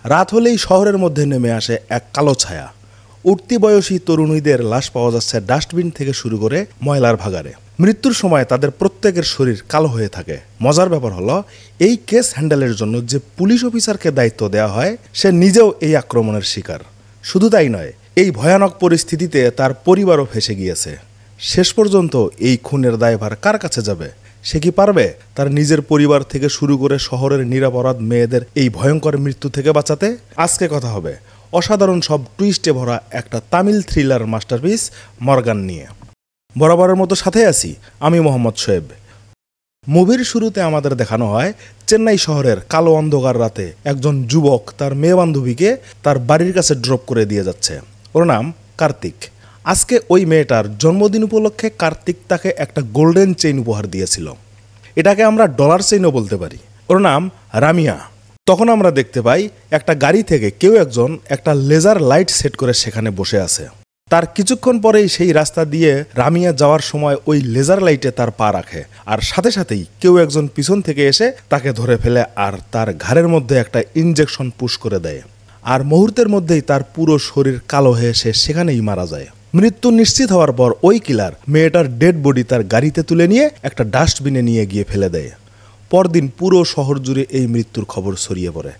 রাত হলেই শহরের মধ্যে নেমে আসে এক কালো ছায়া। উঠতি বয়সী তরুণীদের লাশ পাওয়া যাচ্ছে ডাস্টবিন থেকে শুরু করে ময়লার ভাগাড়ে। মৃত্যুর সময় তাদের প্রত্যেকের শরীর কালো হয়ে থাকে। মজার ব্যাপার হলো, এই কেস হ্যান্ডেলের জন্য যে পুলিশ অফিসারকে দায়িত্ব দেওয়া হয় সে নিজেও এই আক্রমণের শিকার। শুধু তাই নয়, এই ভয়ানক পরিস্থিতিতে তার পরিবারও ফেঁসে গিয়েছে। শেষ পর্যন্ত এই খুনের দায়ভার কার কাছে যাবে? সে কি পারবে তার নিজের পরিবার থেকে শুরু করে শহরের নিরপরাধ মেয়েদের এই ভয়ঙ্কর মৃত্যু থেকে বাঁচাতে? আজকে কথা হবে অসাধারণ সব টুইস্টে ভরা একটা তামিল থ্রিলার মাস্টারপিস মর্গান নিয়ে। বরাবরের মতো সাথে আছি আমি মোহাম্মদ শোয়েব। মুভির শুরুতে আমাদের দেখানো হয় চেন্নাই শহরের কালো অন্ধকার রাতে একজন যুবক তার মেয়ে বান্ধবীকে তার বাড়ির কাছে ড্রপ করে দিয়ে যাচ্ছে। ওর নাম কার্তিক। আজকে ওই মেয়েটার জন্মদিন উপলক্ষে কার্তিক তাকে একটা গোল্ডেন চেইন উপহার দিয়েছিল। এটাকে আমরা ডলার চেইনও বলতে পারি। ওর নাম রামিয়া। তখন আমরা দেখতে পাই একটা গাড়ি থেকে কেউ একজন একটা লেজার লাইট সেট করে সেখানে বসে আছে। তার কিছুক্ষণ পরেই সেই রাস্তা দিয়ে রামিয়া যাওয়ার সময় ওই লেজার লাইটে তার পা রাখে, আর সাথে সাথেই কেউ একজন পিছন থেকে এসে তাকে ধরে ফেলে আর তার ঘাড়ের মধ্যে একটা ইনজেকশন পুশ করে দেয়। আর মুহূর্তের মধ্যেই তার পুরো শরীর কালো হয়ে সে সেখানেই মারা যায়। মৃত্যু নিশ্চিত হওয়ার পর ওই কিলার মেয়েটার ডেড বডি তার গাড়িতে তুলে নিয়ে একটা ডাস্টবিনে নিয়ে গিয়ে ফেলে দেয়। পরদিন পুরো শহর জুড়ে এই মৃত্যুর খবর ছড়িয়ে পড়ে।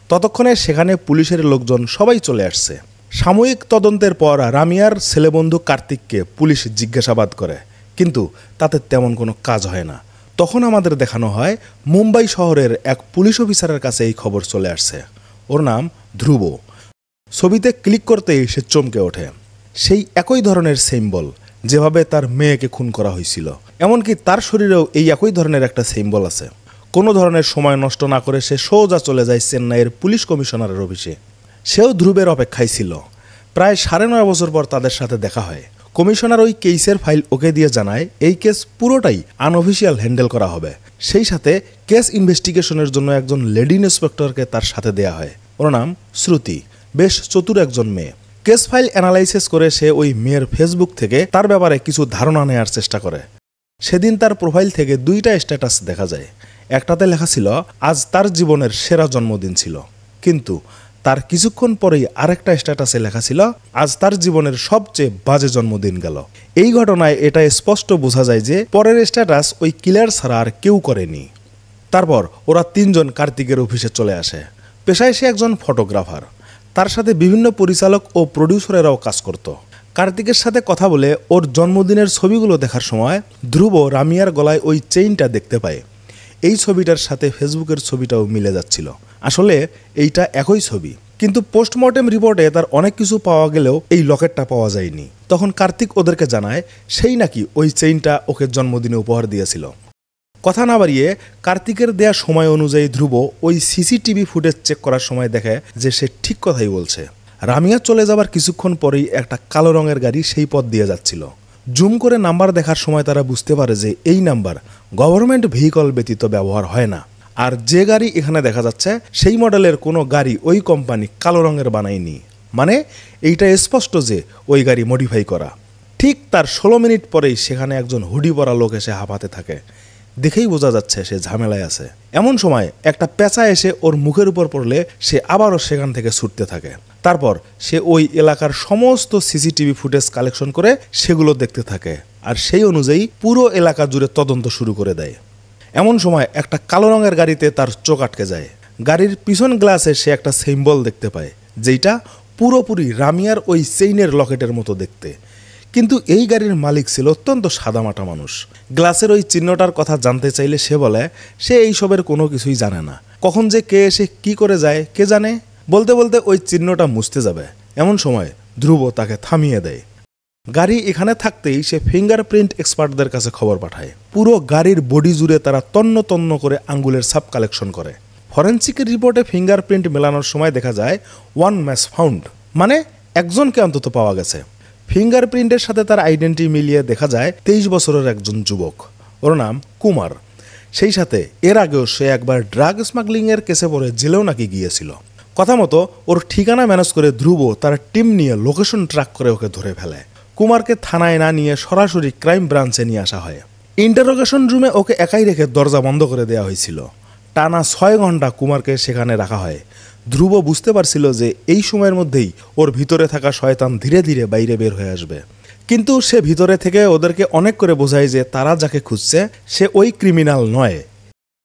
ততক্ষণে সেখানে পুলিশের লোকজন সবাই চলে আসছে। সাময়িক তদন্তের পর রামিয়ার ছেলেবন্ধু কার্তিককে পুলিশ জিজ্ঞাসাবাদ করে, কিন্তু তাতে তেমন কোনো কাজ হয় না। তখন আমাদের দেখানো হয় মুম্বাই শহরের এক পুলিশ অফিসারের কাছে এই খবর চলে আসছে। ওর নাম ধ্রুব। ছবিতে ক্লিক করতেই সে চমকে ওঠে। সেই একই ধরনের সিম্বল যেভাবে তার মেয়েকে খুন করা হয়েছিল, এমনকি তার শরীরেও এই একই ধরনের একটা সিম্বল আছে। কোনো ধরনের সময় নষ্ট না করে সে সোজা চলে যায় চেন্নাইয়ের পুলিশ কমিশনারের অফিসে। সেও ধ্রুবের অপেক্ষায় ছিল। প্রায় 9.5 বছর পর তাদের সাথে দেখা হয়। কমিশনার ওই কেসের ফাইল ওকে দিয়ে জানায় এই কেস পুরোটাই আনঅফিসিয়াল হ্যান্ডেল করা হবে। সেই সাথে কেস ইনভেস্টিগেশনের জন্য একজন লেডি ইন্সপেক্টরকে তার সাথে দেয়া হয়। ওর নাম শ্রুতি। বেশ চতুর একজন মেয়ে। কেস ফাইল অ্যানালাইসিস করে সে ওই মেয়ের ফেসবুক থেকে তার ব্যাপারে কিছু ধারণা নেওয়ার চেষ্টা করে। সেদিন তার প্রোফাইল থেকে 2টা স্ট্যাটাস দেখা যায়। একটাতে লেখা ছিল আজ তার জীবনের সেরা জন্মদিন ছিল, কিন্তু তার কিছুক্ষণ পরেই আরেকটা স্ট্যাটাসে লেখা ছিল আজ তার জীবনের সবচেয়ে বাজে জন্মদিন গেল। এই ঘটনায় এটা স্পষ্ট বোঝা যায় যে পরের স্ট্যাটাস ওই কিলার ছাড়া আর কেউ করেনি। তারপর ওরা 3 জন কার্তিকের অফিসে চলে আসে। পেশায় সে একজন ফটোগ্রাফার। তার সাথে বিভিন্ন পরিচালক ও প্রডিউসারেরাও কাজ করত। কার্তিকের সাথে কথা বলে ওর জন্মদিনের ছবিগুলো দেখার সময় ধ্রুব রামিয়ার গলায় ওই চেইনটা দেখতে পায়। এই ছবিটার সাথে ফেসবুকের ছবিটাও মিলে যাচ্ছিল। আসলে এইটা একই ছবি, কিন্তু পোস্টমর্টেম রিপোর্টে তার অনেক কিছু পাওয়া গেলেও এই লকেটটা পাওয়া যায়নি। তখন কার্তিক ওদেরকে জানায় সেই নাকি ওই চেইনটা ওকে জন্মদিনে উপহার দিয়েছিল। কথা না বাড়িয়ে কার্তিকের দেয়া সময় অনুযায়ী ধ্রুব ওই সিসিটিভি ফুটেজ চেক করার সময় দেখে যে সে ঠিক কথাই বলছে। রামিয়া চলে যাবার কিছুক্ষণ পরেই একটা কালো রঙের গাড়ি সেই পথ দিয়ে যাচ্ছিল। জুম করে নাম্বার দেখার সময় তারা বুঝতে পারে যে এই নাম্বার গভর্নমেন্ট ভেহিকল ব্যতীত ব্যবহার হয় না। আর যে গাড়ি এখানে দেখা যাচ্ছে সেই মডেলের কোনো গাড়ি ওই কোম্পানি কালো রঙের বানায়নি। মানে এইটা স্পষ্ট যে ওই গাড়ি মডিফাই করা। ঠিক তার 16 মিনিট পরেই সেখানে একজন হুডি পরা লোক এসে হাঁপাতে থাকে। দেখেই বোঝা যাচ্ছে সে ঝামেলায় আছে। এমন সময় একটা পেঁচা এসে ওর মুখের উপর পড়লে সে আবারও সেখান থেকে ছুটতে থাকে। তারপর সে ওই এলাকার সমস্ত সিসিটিভি ফুটেজ কালেকশন করে সেগুলো দেখতে থাকে, আর সেই অনুযায়ী পুরো এলাকা জুড়ে তদন্ত শুরু করে দেয়। এমন সময় একটা কালো রঙের গাড়িতে তার চোখ আটকে যায়। গাড়ির পিছন গ্লাসে সে একটা সিম্বল দেখতে পায়, যেটা পুরোপুরি রামিয়ার ওই চেইনের লকেটের মতো দেখতে। কিন্তু এই গাড়ির মালিক ছিল অত্যন্ত সাদামাটা মানুষ। গ্লাসের ওই চিহ্নটার কথা জানতে চাইলে সে বলে সে এইসবের কোনো কিছুই জানে না। কখন যে কে এসে কি করে যায় কে জানে। বলতে বলতে ওই চিহ্নটা মুছতে যাবে, এমন সময় ধ্রুব তাকে থামিয়ে দেয়। গাড়ি এখানে থাকতেই সে ফিঙ্গারপ্রিন্ট এক্সপার্টদের কাছে খবর পাঠায়। পুরো গাড়ির বডি জুড়ে তারা তন্ন তন্ন করে আঙ্গুলের ছাপ কালেকশন করে। ফরেন্সিকের রিপোর্টে ফিঙ্গারপ্রিন্ট মেলানোর সময় দেখা যায় 1 ম্যাচ ফাউন্ড, মানে একজনকে অন্তত পাওয়া গেছে। ফিঙ্গারপ্রিন্টের সাথে তার আইডেন্টি মিলিয়ে দেখা যায় 23 বছরের একজন যুবক। ওর নাম কুমার। সেই সাথে এর আগেও সে একবার ড্রাগ স্মাগলিংয়ের কেসে পড়ে জেলেও নাকি গিয়েছিল। কথা মতো ওর ঠিকানা ম্যানেজ করে ধ্রুব তার টিম নিয়ে লোকেশন ট্র্যাক করে ওকে ধরে ফেলে। কুমারকে থানায় না নিয়ে সরাসরি ক্রাইম ব্রাঞ্চে নিয়ে আসা হয়। ইন্টারোগেশন রুমে ওকে একাই রেখে দরজা বন্ধ করে দেওয়া হয়েছিল। টানা 6 ঘন্টা কুমারকে সেখানে রাখা হয়। ধ্রুব বুঝতে পারছিল যে এই সময়ের মধ্যেই ওর ভিতরে থাকা শয়তান ধীরে ধীরে বাইরে বের হয়ে আসবে, কিন্তু সে ভিতরে থেকে ওদেরকে অনেক করে বোঝায় যে তারা যাকে খুঁজছে সে ওই ক্রিমিনাল নয়।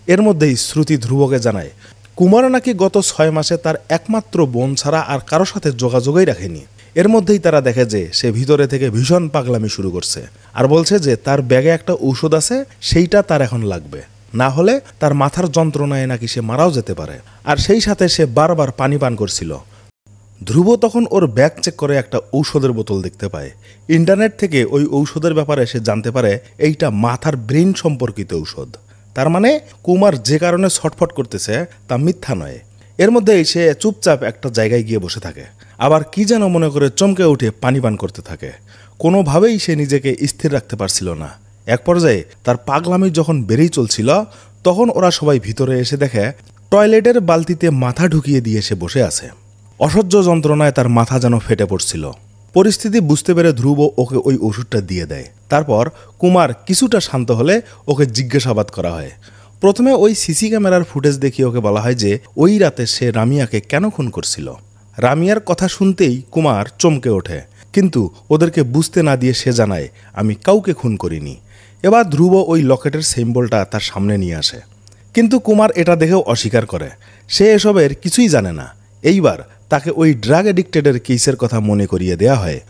এর মধ্যেই শ্রুতি ধ্রুবকে জানায় কুমার নাকি গত 6 মাসে তার একমাত্র বোন ছাড়া আর কারো সাথে যোগাযোগই রাখেনি। এর মধ্যেই তারা দেখে যে সে ভিতরে থেকে ভীষণ পাগলামি শুরু করছে আর বলছে যে তার ব্যাগে একটা ঔষধ আছে, সেইটা তার এখন লাগবে, না হলে তার মাথার যন্ত্রণায় নাকি সে মারাও যেতে পারে। আর সেই সাথে সে বারবার পানি পান করছিল। ধ্রুব তখন ওর ব্যাগ চেক করে একটা ঔষধের বোতল দেখতে পায়। ইন্টারনেট থেকে ওই ঔষধের ব্যাপারে সে জানতে পারে এইটা মাথার ব্রেন সম্পর্কিত ঔষধ। তার মানে কুমার যে কারণে ছটফট করতেছে তা মিথ্যা নয়। এর মধ্যেই সে চুপচাপ একটা জায়গায় গিয়ে বসে থাকে, আবার কি যেন মনে করে চমকে উঠে পানি পান করতে থাকে। কোনোভাবেই সে নিজেকে স্থির রাখতে পারছিল না। এক পর্যায়ে তার পাগলামি যখন বেড়েই চলছিল, তখন ওরা সবাই ভিতরে এসে দেখে টয়লেটের বালতিতে মাথা ঢুকিয়ে দিয়ে সে বসে আছে। অসহ্য যন্ত্রণায় তার মাথা যেন ফেটে পড়ছিল। পরিস্থিতি বুঝতে পেরে ধ্রুব ওকে ওই ওষুধটা দিয়ে দেয়। তারপর কুমার কিছুটা শান্ত হলে ওকে জিজ্ঞাসাবাদ করা হয়। প্রথমে ওই সিসি ক্যামেরার ফুটেজ দেখিয়ে ওকে বলা হয় যে ওই রাতে সে রামিয়াকে কেন খুন করছিল। রামিয়ার কথা শুনতেই কুমার চমকে ওঠে, কিন্তু ওদেরকে বুঝতে না দিয়ে সে জানায় আমি কাউকে খুন করিনি। এবার ধ্রুব ওই লকেটের সিম্বলটা তার সামনে নিয়ে আসে, কিন্তু কুমার এটা দেখেও অস্বীকার করে। সে এসবের কিছুই জানে না। এইবার তাকে ওই ড্রাগ এডিক্টেডের কেসের কথা মনে করিয়ে দেয়া হয়।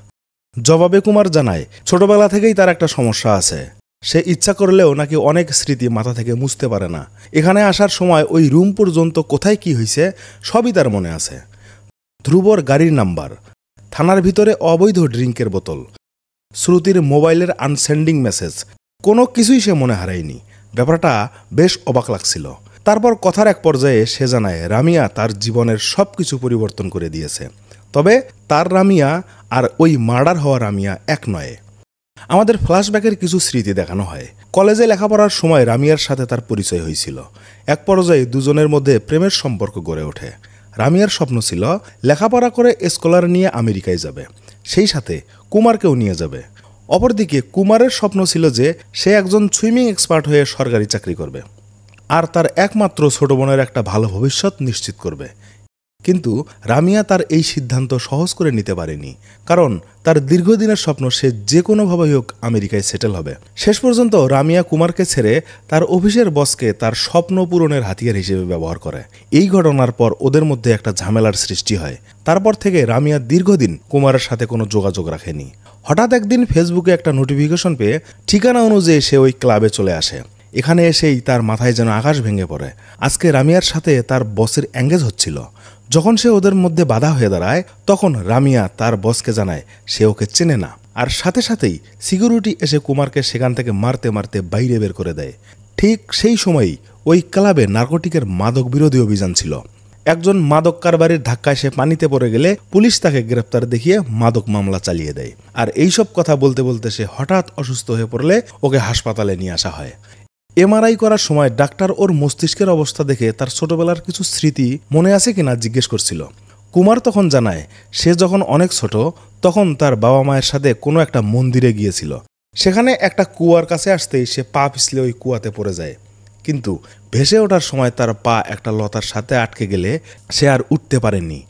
জবাবে কুমার জানায় ছোটবেলা থেকেই তার একটা সমস্যা আছে। সে ইচ্ছা করলেও নাকি অনেক স্মৃতি মাথা থেকে মুছতে পারে না। এখানে আসার সময় ওই রুম পর্যন্ত কোথায় কি হয়েছে সবই তার মনে আছে। ধ্রুবর গাড়ির নাম্বার, থানার ভিতরে অবৈধ ড্রিঙ্কের বোতল, শ্রুতির মোবাইলের আনসেন্ডিং মেসেজ, কোনো কিছুই সে মনে হারায়নি। ব্যাপারটা বেশ অবাক লাগছিল। তারপর কথার এক পর্যায়ে সে জানায় রামিয়া তার জীবনের সব কিছু পরিবর্তন করে দিয়েছে, তবে তার রামিয়া আর ওই মার্ডার হওয়া রামিয়া এক নয়। আমাদের ফ্ল্যাশব্যাকের কিছু স্মৃতি দেখানো হয়। কলেজে লেখাপড়ার সময় রামিয়ার সাথে তার পরিচয় হয়েছিল। এক পর্যায়ে দুজনের মধ্যে প্রেমের সম্পর্ক গড়ে ওঠে। রামিয়ার স্বপ্ন ছিল লেখাপড়া করে স্কলার নিয়ে আমেরিকায় যাবে, সেই সাথে কুমারকেও নিয়ে যাবে। অপরদিকে কুমারের স্বপ্ন ছিল যে সে একজন সুইমিং এক্সপার্ট হয়ে সরকারি চাকরি করবে আর তার একমাত্র ছোট বোনের একটা ভালো ভবিষ্যৎ নিশ্চিত করবে। কিন্তু রামিয়া তার এই সিদ্ধান্ত সহজ করে নিতে পারেনি, কারণ তার দীর্ঘদিনের স্বপ্ন সে যে কোনোভাবেই হোক আমেরিকায় সেটেল হবে। শেষ পর্যন্ত রামিয়া কুমারকে ছেড়ে তার অফিসের বসকে তার স্বপ্ন পূরণের হাতিয়ার হিসেবে ব্যবহার করে। এই ঘটনার পর ওদের মধ্যে একটা ঝামেলার সৃষ্টি হয়। তারপর থেকে রামিয়া দীর্ঘদিন কুমারের সাথে কোনো যোগাযোগ রাখেনি। হঠাৎ একদিন ফেসবুকে একটা নোটিফিকেশন পেয়ে ঠিকানা অনুযায়ী সে ওই ক্লাবে চলে আসে। এখানে এসেই তার মাথায় যেন আকাশ ভেঙে পড়ে। আজকে রামিয়ার সাথে তার বসের এঙ্গেজ হচ্ছিল। যখন সে ওদের মধ্যে বাধা হয়ে দাঁড়ায়, তখন রামিয়া তার বসকে জানায় সে ওকে চেনে না। আর সাথে সাথেই সিকিউরিটি এসে কুমারকে সেখান থেকে মারতে মারতে বাইরে বের করে দেয়। ঠিক সেই সময়ই ওই ক্লাবে নার্কোটিকের মাদক বিরোধী অভিযান ছিল। একজন মাদক কারবারির ধাক্কায় সে পানিতে পড়ে গেলে পুলিশ তাকে গ্রেপ্তার দেখিয়ে মাদক মামলা চালিয়ে দেয়। আর এইসব কথা বলতে বলতে সে হঠাৎ অসুস্থ হয়ে পড়লে ওকে হাসপাতালে নিয়ে আসা হয়। এমআরআই করার সময় ডাক্তার ওর মস্তিষ্কের অবস্থা দেখে তার ছোটবেলার কিছু স্মৃতি মনে আছে কিনা জিজ্ঞেস করছিল। কুমার তখন জানায় সে যখন অনেক ছোট তখন তার বাবা মায়ের সাথে কোনো একটা মন্দিরে গিয়েছিল। সেখানে একটা কুয়ার কাছে আসতেই সে পা পিছলে ওই কুয়াতে পড়ে যায়, কিন্তু ভেসে ওঠার সময় তার পা একটা লতার সাথে আটকে গেলে সে আর উঠতে পারেনি।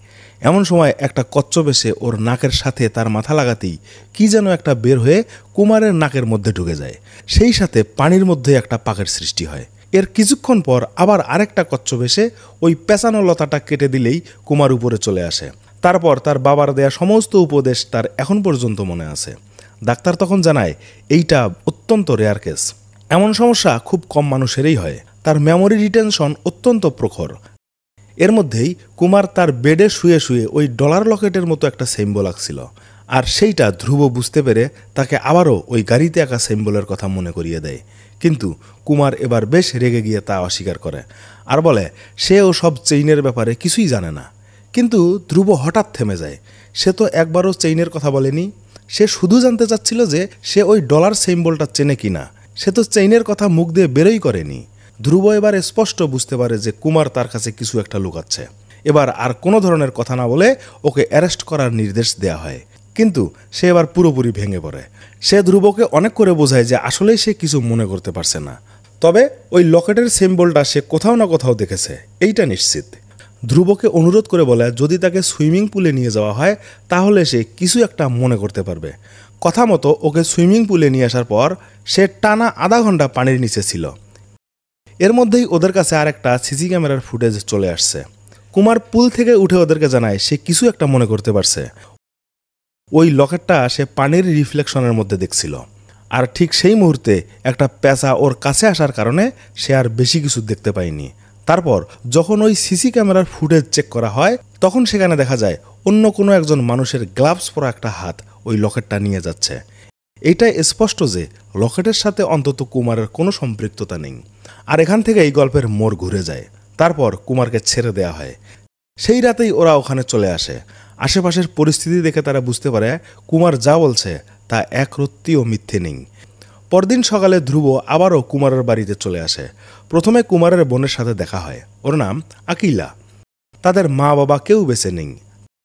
এমন সময় একটা কচ্ছপ এসে ওর নাকের সাথে তার মাথা লাগাতেই কি যেন একটা বের হয়ে কুমারের নাকের মধ্যে ঢুকে যায়। সেই সাথে পানির মধ্যে একটা পাকের সৃষ্টি হয়। এর কিছুক্ষণ পর আবার আরেকটা কচ্ছপ এসে ওই পেঁচানো লতাটা কেটে দিলেই কুমার উপরে চলে আসে। তারপর তার বাবার দেয়া সমস্ত উপদেশ তার এখন পর্যন্ত মনে আছে। ডাক্তার তখন জানায় এইটা অত্যন্ত রেয়ার কেস, এমন সমস্যা খুব কম মানুষেরই হয়। তার মেমোরি রিটেনশন অত্যন্ত প্রখর। এর মধ্যেই কুমার তার বেডে শুয়ে শুয়ে ওই ডলার লকেটের মতো একটা সিম্বল আঁকছিল, আর সেইটা ধ্রুব বুঝতে পেরে তাকে আবারও ওই গাড়িতে আঁকা সিম্বলের কথা মনে করিয়ে দেয়। কিন্তু কুমার এবার বেশ রেগে গিয়ে তা অস্বীকার করে আর বলে সে ও সব চেইনের ব্যাপারে কিছুই জানে না। কিন্তু ধ্রুব হঠাৎ থেমে যায়। সে তো একবারও চেইনের কথা বলেনি। সে শুধু জানতে চাচ্ছিল যে সে ওই ডলার সিম্বলটা চেনে কিনা। সে তো চেইনের কথা মুখ দিয়ে বেরোই করেনি। ধ্রুব এবার স্পষ্ট বুঝতে পারে যে কুমার তার কাছে কিছু একটা লুকাচ্ছে। এবার আর কোনো ধরনের কথা না বলে ওকে অ্যারেস্ট করার নির্দেশ দেয়া হয়। কিন্তু সে এবার পুরোপুরি ভেঙে পড়ে। সে ধ্রুবকে অনেক করে বোঝায় যে আসলেই সে কিছু মনে করতে পারছে না, তবে ওই লকেটের সিম্বলটা সে কোথাও না কোথাও দেখেছে, এইটা নিশ্চিত। ধ্রুবকে অনুরোধ করে বলে যদি তাকে সুইমিং পুলে নিয়ে যাওয়া হয় তাহলে সে কিছু একটা মনে করতে পারবে। কথা মতো ওকে সুইমিং পুলে নিয়ে আসার পর সে টানা আধা ঘন্টা পানির নিচে ছিল। এর মধ্যেই ওদের কাছে আর একটা সিসি ক্যামেরার ফুটেজ চলে আসছে। কুমার পুল থেকে উঠে ওদেরকে জানায় সে কিছু একটা মনে করতে পারছে। ওই লকেটটা সে পানির রিফ্লেকশনের মধ্যে দেখছিল। আর ঠিক সেই মুহূর্তে একটা পেঁচা ওর কাছে আসার কারণে সে আর বেশি কিছু দেখতে পায়নি। তারপর যখন ওই সিসি ক্যামেরার ফুটেজ চেক করা হয় তখন সেখানে দেখা যায় অন্য কোনো একজন মানুষের গ্লাভস পরা একটা হাত ওই লকেটটা নিয়ে যাচ্ছে। এইটাই স্পষ্ট যে লকেটের সাথে অন্তত কুমারের কোনো সম্পৃক্ততা নেই। আর এখান থেকে এই গল্পের মোড় ঘুরে যায়। তারপর কুমারকে ছেড়ে দেওয়া হয়। সেই রাতেই ওরা ওখানে চলে আসে। আশেপাশের পরিস্থিতি দেখে তারা বুঝতে পারে কুমার যা বলছে তা এক রত্তিও মিথ্যে নেই। পরদিন সকালে ধ্রুব আবারও কুমারের বাড়িতে চলে আসে। প্রথমে কুমারের বোনের সাথে দেখা হয়। ওর নাম আকিলা। তাদের মা বাবা কেউ বেঁচে নেই।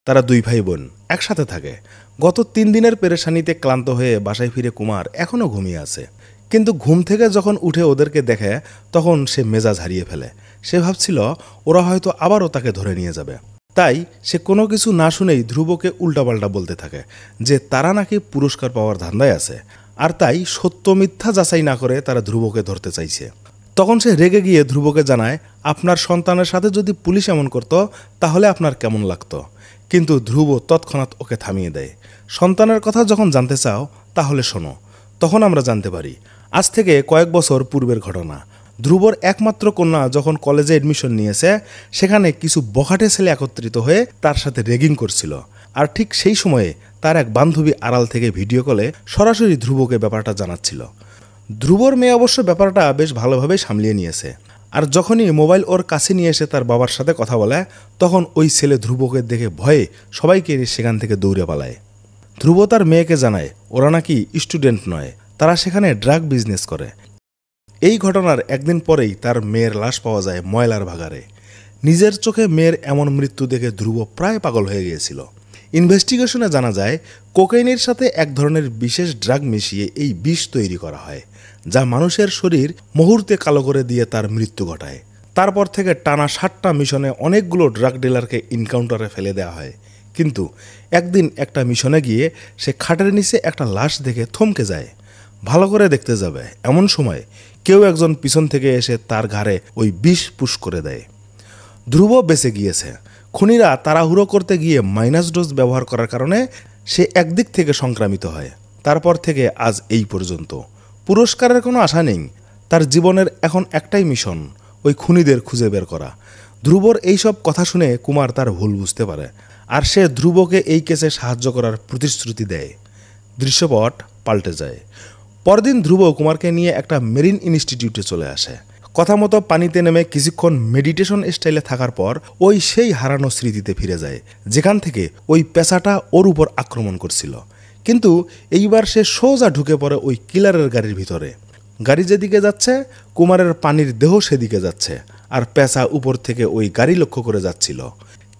তারা দুই ভাই বোন একসাথে থাকে। গত 3 দিনের পেরেশানিতে ক্লান্ত হয়ে বাসায় ফিরে কুমার এখনও ঘুমিয়ে আছে। কিন্তু ঘুম থেকে যখন উঠে ওদেরকে দেখে তখন সে মেজাজ হারিয়ে ফেলে। সে ভাবছিল ওরা হয়তো আবারও তাকে ধরে নিয়ে যাবে। তাই সে কোনো কিছু না শুনেই ধ্রুবকে উল্টাপাল্টা বলতে থাকে যে তারা নাকি পুরস্কার পাওয়ার ধান্দায় আছে। আর তাই সত্য মিথ্যা যাচাই না করে তারা ধ্রুবকে ধরতে চাইছে। তখন সে রেগে গিয়ে ধ্রুবকে জানায় আপনার সন্তানের সাথে যদি পুলিশ এমন করত তাহলে আপনার কেমন লাগতো। কিন্তু ধ্রুব তৎক্ষণাৎ ওকে থামিয়ে দেয়। সন্তানের কথা যখন জানতে চাও তাহলে শোনো। তখন আমরা জানতে পারি আজ থেকে কয়েক বছর পূর্বের ঘটনা। ধ্রুবর একমাত্র কন্যা যখন কলেজে এডমিশন নিয়েছে সেখানে কিছু বখাটে ছেলে একত্রিত হয়ে তার সাথে রেগিং করছিল। আর ঠিক সেই সময়ে তার এক বান্ধবী আড়াল থেকে ভিডিও কলে সরাসরি ধ্রুবকে ব্যাপারটা জানাচ্ছিল। ধ্রুবর মেয়ে অবশ্য ব্যাপারটা বেশ ভালোভাবে সামলিয়ে নিয়েছে। আর যখনই মোবাইল ওর কাছে নিয়ে এসে তার বাবার সাথে কথা বলে তখন ওই ছেলে ধ্রুবকে দেখে ভয়ে সবাইকে সেখান থেকে দৌড়ে পালায়। ধ্রুব তার মেয়েকে জানায় ওরা নাকি স্টুডেন্ট নয়, তারা সেখানে ড্রাগ বিজনেস করে। এই ঘটনার একদিন পরেই তার মেয়ের লাশ পাওয়া যায় ময়লার ভাগাড়ে। নিজের চোখে মেয়ের এমন মৃত্যু দেখে ধ্রুব প্রায় পাগল হয়ে গিয়েছিল। ইনভেস্টিগেশনে জানা যায় কোকেইনের সাথে এক ধরনের বিশেষ ড্রাগ মিশিয়ে এই বিষ তৈরি করা হয় যা মানুষের শরীর মুহূর্তে কালো করে দিয়ে তার মৃত্যু ঘটায়। তারপর থেকে টানা 7টা মিশনে অনেকগুলো ড্রাগ ডিলারকে ইনকাউন্টারে ফেলে দেওয়া হয়। কিন্তু একদিন একটা মিশনে গিয়ে সে খাটের নিচে একটা লাশ দেখে থমকে যায়। ভালো করে দেখতে যাবে এমন সময় কেউ একজন পিছন থেকে এসে তার ঘাড়ে ওই বিষ পুশ করে দেয়। ধ্রুব বেঁচে গিয়েছে। খুনিরা তাড়াহুড়ো করতে গিয়ে মাইনাস ডোজ ব্যবহার করার কারণে সে একদিক থেকে সংক্রামিত হয়। তারপর থেকে আজ এই পর্যন্ত পুরস্কারের কোনো আশা নেই। তার জীবনের এখন একটাই মিশন, ওই খুনিদের খুঁজে বের করা। ধ্রুবর এইসব কথা শুনে কুমার তার ভুল বুঝতে পারে আর সে ধ্রুবকে এই কেসে সাহায্য করার প্রতিশ্রুতি দেয়। দৃশ্যপট পাল্টে যায়। পরদিন ধ্রুব কুমারকে নিয়ে একটা মেরিন ইনস্টিটিউটে চলে আসে। কথা মতো পানিতে নেমে কিছুক্ষণ মেডিটেশন স্টাইলে থাকার পর ওই সেই হারানো স্মৃতিতে ফিরে যায় যেখান থেকে ওই পেঁচাটা ওর উপর আক্রমণ করছিল। কিন্তু এইবার সে সোজা ঢুকে পড়ে ওই কিলারের গাড়ির ভিতরে। গাড়ি যেদিকে যাচ্ছে কুমারের পানির দেহ সেদিকে যাচ্ছে আর পেঁচা উপর থেকে ওই গাড়ি লক্ষ্য করে যাচ্ছিল।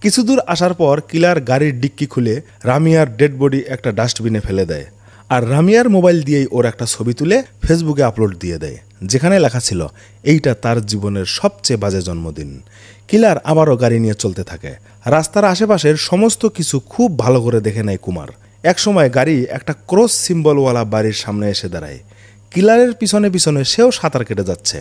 কিছু দূর আসার পর কিলার গাড়ির ডিক্কি খুলে রামিয়ার ডেড বডি একটা ডাস্টবিনে ফেলে দেয় আর রামিয়ার মোবাইল দিয়েই ওর একটা ছবি তুলে ফেসবুকে আপলোড দিয়ে দেয় যেখানে লেখা ছিল এইটা তার জীবনের সবচেয়ে বাজে জন্মদিন। কিলার আবারও গাড়ি নিয়ে চলতে থাকে। রাস্তার আশেপাশের সমস্ত কিছু খুব ভালো করে দেখে নেয় কুমার। একসময় গাড়ি একটা ক্রস সিম্বলওয়ালা বাড়ির সামনে এসে দাঁড়ায়। কিলারের পিছনে পিছনে সেও সাঁতার কেটে যাচ্ছে।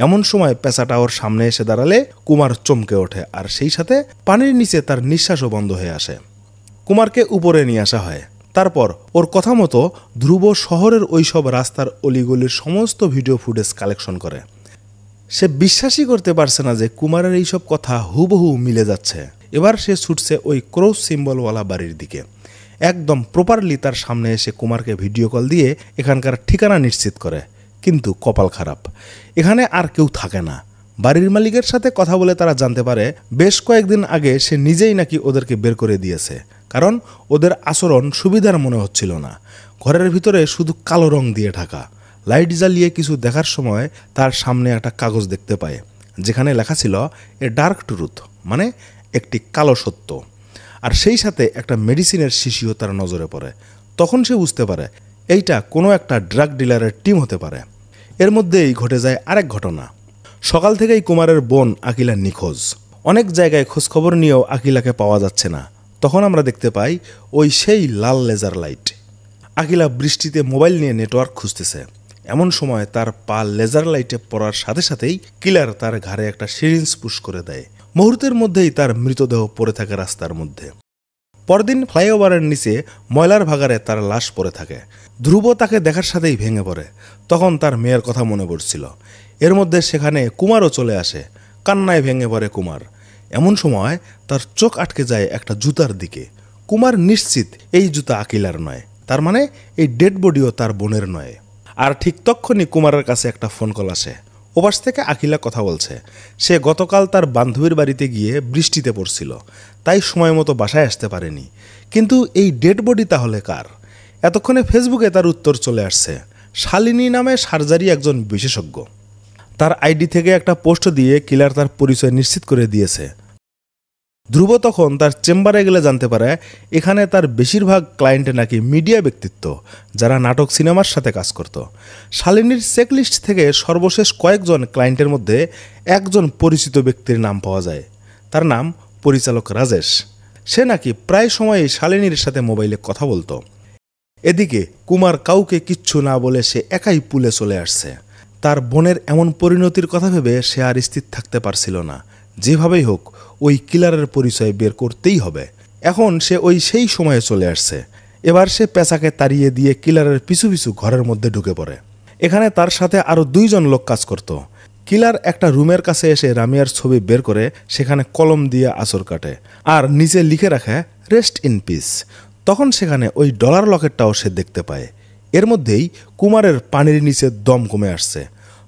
এমন সময় পেঁচাটা ওর সামনে এসে দাঁড়ালে কুমার চমকে ওঠে আর সেই সাথে পানির নিচে তার নিঃশ্বাসও বন্ধ হয়ে আসে। কুমারকে উপরে নিয়ে আসা হয়। তারপর ওর কথা মতো ধ্রুব শহরের ওইসব রাস্তার অলিগলির সমস্ত ভিডিও ফুটেজ কালেকশন করে। সে বিশ্বাসই করতে পারছে না যে কুমারের এইসব কথা হুবহু মিলে যাচ্ছে। এবার সে ছুটছে ওই ক্রস সিম্বলওয়ালা বাড়ির দিকে। একদম প্রপারলি তার সামনে এসে কুমারকে ভিডিও কল দিয়ে এখানকার ঠিকানা নিশ্চিত করে। কিন্তু কপাল খারাপ, এখানে আর কেউ থাকে না। বাড়ির মালিকের সাথে কথা বলে তারা জানতে পারে বেশ কয়েকদিন আগে সে নিজেই নাকি ওদেরকে বের করে দিয়েছে, কারণ ওদের আচরণ সুবিধার মনে হচ্ছিল না। ঘরের ভিতরে শুধু কালো রং দিয়ে ঢাকা। লাইট জ্বালিয়ে কিছু দেখার সময় তার সামনে একটা কাগজ দেখতে পায় যেখানে লেখা ছিল এ ডার্ক ট্রুথ, মানে একটি কালো সত্য। আর সেই সাথে একটা মেডিসিনের শিশিও তার নজরে পড়ে। তখন সে বুঝতে পারে এইটা কোনো একটা ড্রাগ ডিলারের টিম হতে পারে। এর মধ্যেই ঘটে যায় আরেক ঘটনা। সকাল থেকেই কুমারের বোন আকিলা নিখোঁজ। অনেক জায়গায় খোঁজখবর নিয়েও আকিলাকে পাওয়া যাচ্ছে না। তখন আমরা দেখতে পাই ওই সেই লাল লেজার লাইট। আকিলা বৃষ্টিতে মোবাইল নিয়ে নেটওয়ার্ক খুঁজতেছে। এমন সময় তার পা লেজার লাইটে পড়ার সাথে সাথেই কিলার তার ঘাড়ে একটা সিরিঞ্জ পুশ করে দেয়। মুহূর্তের মধ্যেই তার মৃতদেহ পড়ে থাকে রাস্তার মধ্যে। পরদিন ফ্লাইওভারের নিচে ময়লার ভাগারে তার লাশ পড়ে থাকে। ধ্রুব তাকে দেখার সাথেই ভেঙে পড়ে। তখন তার মেয়ের কথা মনে পড়ছিল। এর মধ্যে সেখানে কুমারও চলে আসে। কান্নায় ভেঙে পড়ে কুমার। এমন সময় তার চোখ আটকে যায় একটা জুতার দিকে। কুমার নিশ্চিত এই জুতা আকিলার নয়, তার মানে এই ডেড বডিও তার বোনের নয়। আর ঠিক তক্ষণই কুমারের কাছে একটা ফোন কল আসে। ওপাশ থেকে আকিলা কথা বলছে। সে গতকাল তার বান্ধবীর বাড়িতে গিয়ে বৃষ্টিতে পড়ছিল, তাই সময় মতো বাসায় আসতে পারেনি। কিন্তু এই ডেড বডি তাহলে কার? এতক্ষণে ফেসবুকে তার উত্তর চলে আসছে। শালিনী নামে সার্জারি একজন বিশেষজ্ঞ। তার আইডি থেকে একটা পোস্ট দিয়ে কিলার তার পরিচয় নিশ্চিত করে দিয়েছে। ধ্রুব তখন তার চেম্বারে গেলে জানতে পারে এখানে তার বেশিরভাগ ক্লায়েন্টে নাকি মিডিয়া ব্যক্তিত্ব, যারা নাটক সিনেমার সাথে কাজ করত। শালিনীর চেকলিস্ট থেকে সর্বশেষ কয়েকজন ক্লায়েন্টের মধ্যে একজন পরিচিত ব্যক্তির নাম পাওয়া যায়। তার নাম পরিচালক রাজেশ। সে নাকি প্রায় সময়ই শালিনীর সাথে মোবাইলে কথা বলতো। এদিকে কুমার কাউকে কিচ্ছু না বলে সে একাই পুলে চলে আসছে। তার বোনের এমন পরিণতির কথা ভেবে সে আর স্থির থাকতে পারছিল না। যেভাবেই হোক ওই কিলারের পরিচয় বের করতেই হবে। এখন সে ওই সেই সময়ে চলে আসছে। এবার সে পেঁচাকে তাড়িয়ে দিয়ে কিলারের পিছু পিছু ঘরের মধ্যে ঢুকে পড়ে। এখানে তার সাথে আরও 2 জন লোক কাজ করত। কিলার একটা রুমের কাছে এসে রামিয়ার ছবি বের করে সেখানে কলম দিয়ে আঁচড় কাটে আর নিচে লিখে রাখে রেস্ট ইন পিস। তখন সেখানে ওই ডলার লকেটটাও সে দেখতে পায়। এর মধ্যেই কুমারের পানির নিচে দম কমে আসছে।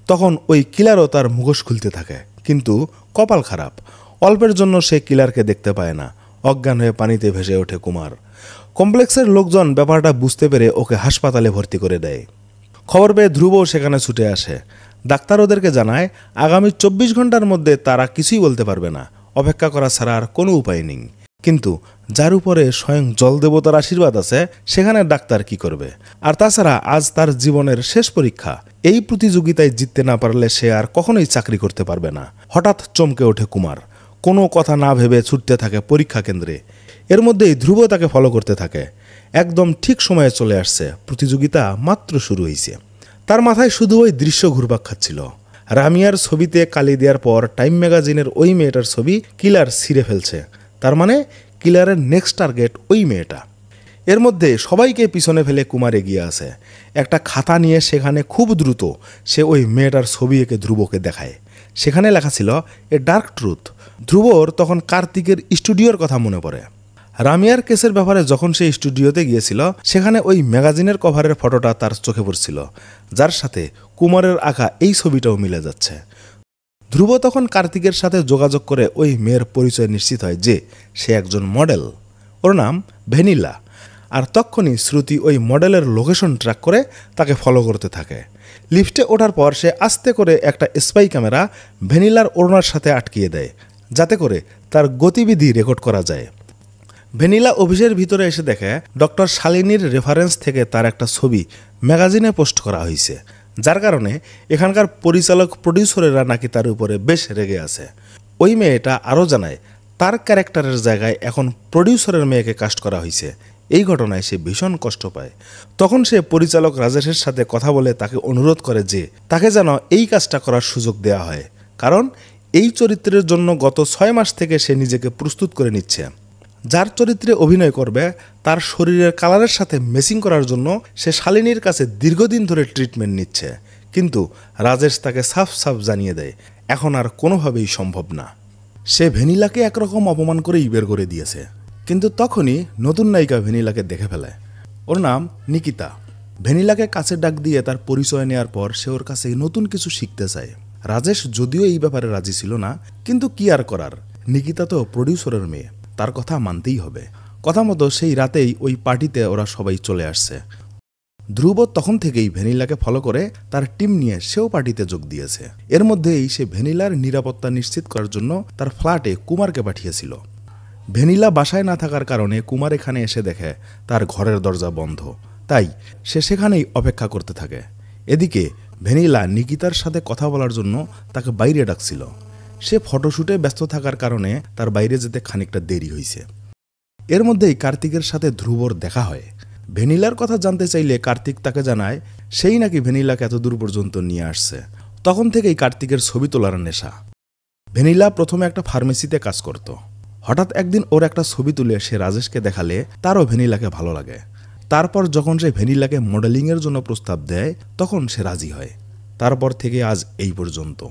তখন ওই কিলারও তার মুখোশ খুলতে থাকে, কিন্তু কপাল খারাপ, অল্পের জন্য সে কিলারকে দেখতে পায় না। অজ্ঞান হয়ে পানিতে ভেসে ওঠে কুমার। কমপ্লেক্সের লোকজন ব্যাপারটা বুঝতে পেরে ওকে হাসপাতালে ভর্তি করে দেয়। খবর পেয়ে ধ্রুবও সেখানে ছুটে আসে। ডাক্তার ওদেরকে জানায় আগামী 24 ঘন্টার মধ্যে তারা কিছুই বলতে পারবে না, অপেক্ষা করা ছাড়া আর কোনো উপায় নেই। কিন্তু যার উপরে স্বয়ং জলদেবতার আশীর্বাদ আছে সেখানে ডাক্তার কি করবে? আর তাছাড়া আজ তার জীবনের শেষ পরীক্ষা। এই প্রতিযোগিতায় জিততে না পারলে সে আর কখনোই চাকরি করতে পারবে না। হঠাৎ চমকে ওঠে কুমার। কোনো কথা না ভেবে ছুটতে থাকে পরীক্ষা কেন্দ্রে। এর মধ্যেই ধ্রুব তাকে ফলো করতে থাকে। একদম ঠিক সময়ে চলে আসছে। প্রতিযোগিতা মাত্র শুরু হয়েছে। তার মাথায় শুধু ওই দৃশ্য ঘুরপাক খাচ্ছিল। রামিয়ার ছবিতে কালি দেওয়ার পর টাইম ম্যাগাজিনের ওই মেয়েটার ছবি কিলার ছিঁড়ে ফেলছে। তার মানে কিলারের নেক্সট টার্গেট ওই মেয়েটা। এর মধ্যে সবাইকে পিছনে ফেলে কুমার এগিয়ে আসে। একটা খাতা নিয়ে সেখানে খুব দ্রুত সে ওই মেয়েটার ছবি এঁকে ধ্রুবকে দেখায়। সেখানে লেখা ছিল এ ডার্ক ট্রুথ। ধ্রুবর তখন কার্তিকের স্টুডিওর কথা মনে পড়ে। রামিয়ার কেসের ব্যাপারে যখন সে স্টুডিওতে গিয়েছিল সেখানে ওই ম্যাগাজিনের কভারের ফটোটা তার চোখে পড়ছিল, যার সাথে কুমারের আঁকা এই ছবিটাও মিলে যাচ্ছে। ধ্রুব তখন কার্তিকের সাথে যোগাযোগ করে ওই মেয়ের পরিচয় নিশ্চিত হয় যে সে একজন মডেল। ওর নাম ভ্যানিলা। আর তখনই শ্রুতি ওই মডেলের লোকেশন ট্র্যাক করে তাকে ফলো করতে থাকে। লিফটে ওঠার পর সে আস্তে করে একটা স্পাই ক্যামেরা ভ্যানিলার ওড়নার সাথে আটকিয়ে দেয়, যাতে করে তার গতিবিধি রেকর্ড করা যায়। ভ্যানিলা অফিসের ভিতরে এসে দেখে ডক্টর শালিনীর রেফারেন্স থেকে তার একটা ছবি ম্যাগাজিনে পোস্ট করা হয়েছে, যার কারণে এখানকার পরিচালক প্রডিউসারেরা নাকি তার উপরে বেশ রেগে আছে। ওই মেয়েটা আরও জানায় তার ক্যারেক্টারের জায়গায় এখন প্রডিউসারের মেয়েকে কাস্ট করা হয়েছে। এই ঘটনায় সে ভীষণ কষ্ট পায়। তখন সে পরিচালক রাজেশের সাথে কথা বলে তাকে অনুরোধ করে যে তাকে যেন এই কাজটা করার সুযোগ দেওয়া হয়, কারণ এই চরিত্রের জন্য গত 6 মাস থেকে সে নিজেকে প্রস্তুত করে নিচ্ছে। যার চরিত্রে অভিনয় করবে তার শরীরের কালারের সাথে ম্যাচিং করার জন্য সে শালিনীর কাছে দীর্ঘদিন ধরে ট্রিটমেন্ট নিচ্ছে। কিন্তু রাজেশ তাকে সাফ সাফ জানিয়ে দেয় এখন আর কোনোভাবেই সম্ভব না। সে ভ্যানিলাকে একরকম অপমান করেই বের করে দিয়েছে। কিন্তু তখনই নতুন নায়িকা ভ্যানিলাকে দেখে ফেলে। ওর নাম নিকিতা। ভ্যানিলাকে কাছে ডাক দিয়ে তার পরিচয় নেওয়ার পর সে ওর কাছে নতুন কিছু শিখতে চায়। রাজেশ যদিও এই ব্যাপারে রাজি ছিল না, কিন্তু কি আর করার, নিকিতা তো প্রডিউসারের মেয়ে, তার কথা মানতেই হবে। কথা মতো সেই রাতেই ওই পার্টিতে ওরা সবাই চলে আসছে। ধ্রুব তখন থেকেই ভ্যানিলাকে ফলো করে তার টিম নিয়ে সেও পার্টিতে যোগ দিয়েছে। এর মধ্যেই সে ভ্যানিলার নিরাপত্তা নিশ্চিত করার জন্য তার ফ্ল্যাটে কুমারকে পাঠিয়েছিল। ভ্যানিলা বাসায় না থাকার কারণে কুমার এখানে এসে দেখে তার ঘরের দরজা বন্ধ, তাই সে সেখানেই অপেক্ষা করতে থাকে। এদিকে ভ্যানিলা নিকিতার সাথে কথা বলার জন্য তাকে বাইরে ডাকছিল, সে ফটোশুটে ব্যস্ত থাকার কারণে তার বাইরে যেতে খানিকটা দেরি হয়েছে। এর মধ্যেই কার্তিকের সাথে ধ্রুবর দেখা হয়। ভ্যানিলার কথা জানতে চাইলে কার্তিক তাকে জানায় সেই নাকি ভ্যানিলাকে এত দূর পর্যন্ত নিয়ে আসছে। তখন থেকেই কার্তিকের ছবি তোলার নেশা। ভ্যানিলা প্রথমে একটা ফার্মেসিতে কাজ করত। হঠাৎ একদিন ওর একটা ছবি তুলে সে রাজেশকে দেখালে তারও ভ্যানিলাকে ভালো লাগে। তারপর যখন সে ভ্যানিলাকে মডেলিংয়ের জন্য প্রস্তাব দেয় তখন সে রাজি হয়। তারপর থেকে আজ এই পর্যন্ত।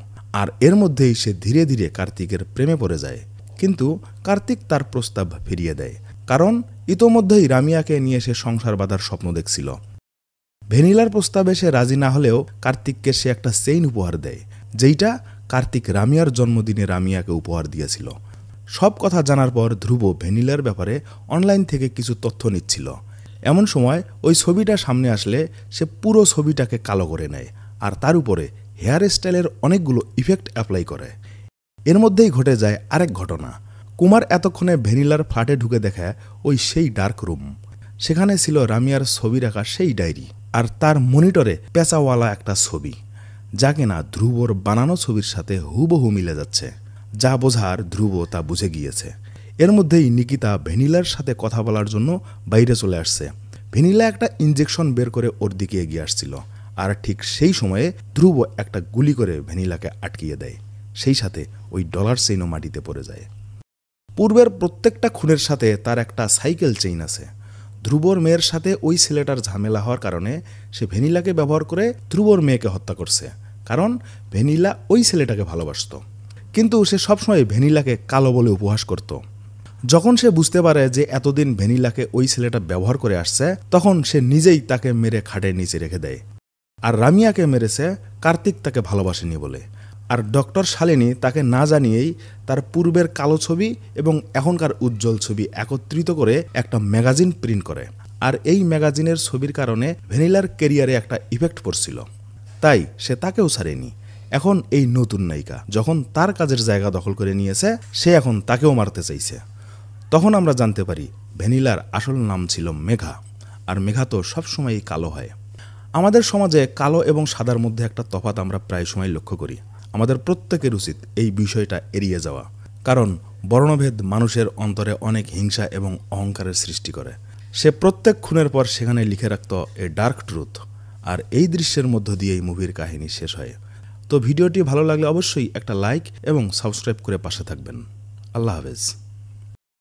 আর এর মধ্যেই সে ধীরে ধীরে কার্তিকের প্রেমে পড়ে যায়। কিন্তু কার্তিক তার প্রস্তাব ফিরিয়ে দেয়, কারণ ইতোমধ্যেই রামিয়াকে নিয়ে সে সংসার বাঁধার স্বপ্ন দেখছিল। ভ্যানিলার প্রস্তাবে সে রাজি না হলেও কার্তিককে সে একটা চেইন উপহার দেয়, যেইটা কার্তিক রামিয়ার জন্মদিনে রামিয়াকে উপহার দিয়েছিল। সব কথা জানার পর ধ্রুব ভ্যানিলার ব্যাপারে অনলাইন থেকে কিছু তথ্য নিচ্ছিল। এমন সময় ওই ছবিটা সামনে আসলে সে পুরো ছবিটাকে কালো করে নেয় আর তার উপরে হেয়ার স্টাইলের অনেকগুলো ইফেক্ট অ্যাপ্লাই করে। এর মধ্যেই ঘটে যায় আরেক ঘটনা। কুমার এতক্ষণে ভ্যানিলার ফ্ল্যাটে ঢুকে দেখে ওই সেই ডার্ক রুম। সেখানে ছিল রামিয়ার ছবি রাখা সেই ডায়েরি, আর তার মনিটরে পেঁচাওয়ালা একটা ছবি, যা কিনা ধ্রুবর বানানো ছবির সাথে হুবহু মিলে যাচ্ছে। যা বোঝার ধ্রুব তা বুঝে গিয়েছে। এর মধ্যেই নিকিতা ভ্যানিলার সাথে কথা বলার জন্য বাইরে চলে আসছে। ভ্যানিলা একটা ইনজেকশন বের করে ওর দিকে এগিয়ে আসছিল, আর ঠিক সেই সময়ে ধ্রুব একটা গুলি করে ভ্যানিলাকে আটকিয়ে দেয়। সেই সাথে ওই ডলার চেইনও মাটিতে পড়ে যায়। পূর্বের প্রত্যেকটা খুনের সাথে তার একটা সাইকেল চেইন আছে। ধ্রুবর মেয়ের সাথে ওই ছেলেটার ঝামেলা হওয়ার কারণে সে ভ্যানিলাকে ব্যবহার করে ধ্রুবর মেয়েকে হত্যা করছে, কারণ ভ্যানিলা ওই ছেলেটাকে ভালোবাসত। কিন্তু সে সবসময় ভ্যানিলাকে কালো বলে উপহাস করত। যখন সে বুঝতে পারে যে এতদিন ভ্যানিলাকে ওই ছেলেটা ব্যবহার করে আসছে, তখন সে নিজেই তাকে মেরে খাটের নিচে রেখে দেয়। আর রামিয়াকে মেরেছে কার্তিক তাকে ভালোবাসেনি বলে। আর ডক্টর শালিনী তাকে না জানিয়েই তার পূর্বের কালো ছবি এবং এখনকার উজ্জ্বল ছবি একত্রিত করে একটা ম্যাগাজিন প্রিন্ট করে। আর এই ম্যাগাজিনের ছবির কারণে ভ্যানিলার ক্যারিয়ারে একটা ইফেক্ট পড়ছিল, তাই সে তাকেও ছাড়েনি। এখন এই নতুন নায়িকা যখন তার কাজের জায়গা দখল করে নিয়েছে, সে এখন তাকেও মারতে চাইছে। তখন আমরা জানতে পারি ভ্যানিলার আসল নাম ছিল মেঘা, আর মেঘা তো সবসময়ই কালো হয়। আমাদের সমাজে কালো এবং সাদার মধ্যে একটা তফাৎ আমরা প্রায় সময় লক্ষ্য করি। আমাদের প্রত্যেকের উচিত এই বিষয়টা এড়িয়ে যাওয়া, কারণ বর্ণভেদ মানুষের অন্তরে অনেক হিংসা এবং অহংকারের সৃষ্টি করে। সে প্রত্যেক খুনের পর সেখানে লিখে রাখত এ ডার্ক ট্রুথ, আর এই দৃশ্যের মধ্য দিয়েই মুভির কাহিনী শেষ হয়। তো ভিডিওটি ভালো লাগলে অবশ্যই একটা লাইক এবং সাবস্ক্রাইব করে পাশে থাকবেন। আল্লাহ হাফেজ।